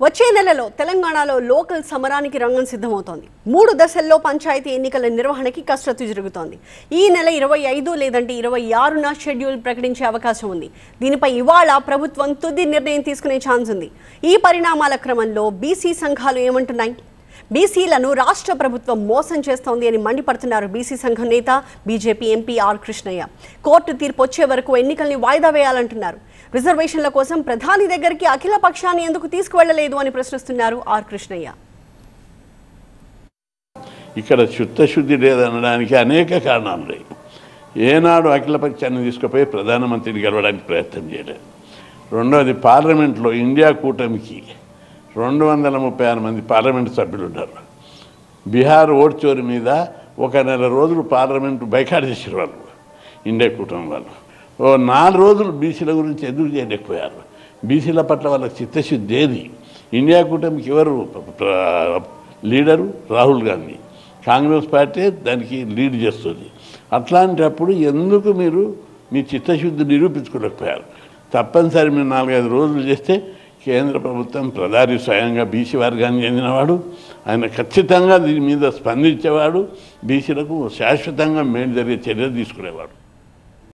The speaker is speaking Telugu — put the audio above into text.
వచ్చే నెలలో తెలంగాణలో లోకల్ సమరానికి రంగం సిద్ధమవుతోంది. 3 దశల్లో పంచాయతీ ఎన్నికల నిర్వహణకి కసరత్తు జరుగుతోంది. ఈ నెల 25 లేదంటే 26న షెడ్యూల్ ప్రకటించే అవకాశం ఉంది. దీనిపై ఇవాళ ప్రభుత్వం తుది నిర్ణయం తీసుకునే ఛాన్స్ ఉంది. ఈ పరిణామాల క్రమంలో బీసీ సంఘాలు ఏమంటున్నాయి? బీసీలను రాష్ట్ర ప్రభుత్వం మోసం చేస్తోంది అని మండిపడుతున్నారు బీసీ సంఘం నేత BJP MP R Krishnaiah. Court తీర్పు వచ్చే వరకు ఎన్నికల్ని వాయిదా వేయాలంటున్నారు. రిజర్వేషన్ల కోసం ప్రధాని దగ్గరికి అఖిల పక్షాన్ని ఎందుకు తీసుకువెళ్లలేదు అని ప్రశ్నిస్తున్నారు ఆర్ కృష్ణయ్య. ఇక్కడ చిత్తశుద్ధి లేదనడానికి అనేక కారణాలు ఉన్నాయి. ఏనాడు అఖిల పక్షాన్ని తీసుకుపోయి ప్రధానమంత్రిని గెలవడానికి ప్రయత్నం చేయలేదు. రెండవది, పార్లమెంట్లో ఇండియా కూటమికి 236 మంది పార్లమెంటు సభ్యులు ఉన్నారు. బీహార్ ఓటు చోరీ మీద 1 నెల రోజులు పార్లమెంటు బైకాట్ చేసారు వాళ్ళు, ఇండియా కూటమి వాళ్ళు. 4 రోజులు బీసీల గురించి ఎదురు చేయలేకపోయారు. బీసీల పట్ల వాళ్ళకి చిత్తశుద్ధి ఏది? ఇండియా కూటమికి ఎవరు లీడరు? రాహుల్ గాంధీ. కాంగ్రెస్ పార్టీ దానికి లీడ్ చేస్తుంది. అట్లాంటప్పుడు ఎందుకు మీరు మీ చిత్తశుద్ధి నిరూపించుకోలేకపోయారు? తప్పనిసరి మీరు 4-5 రోజులు చేస్తే కేంద్ర ప్రభుత్వం ప్రధాని స్వయంగా బీసీ వర్గానికి చెందినవాడు, ఆయన ఖచ్చితంగా దీని మీద స్పందించేవాడు, బీసీలకు శాశ్వతంగా మేలు జరిగే చర్యలు తీసుకునేవాడు.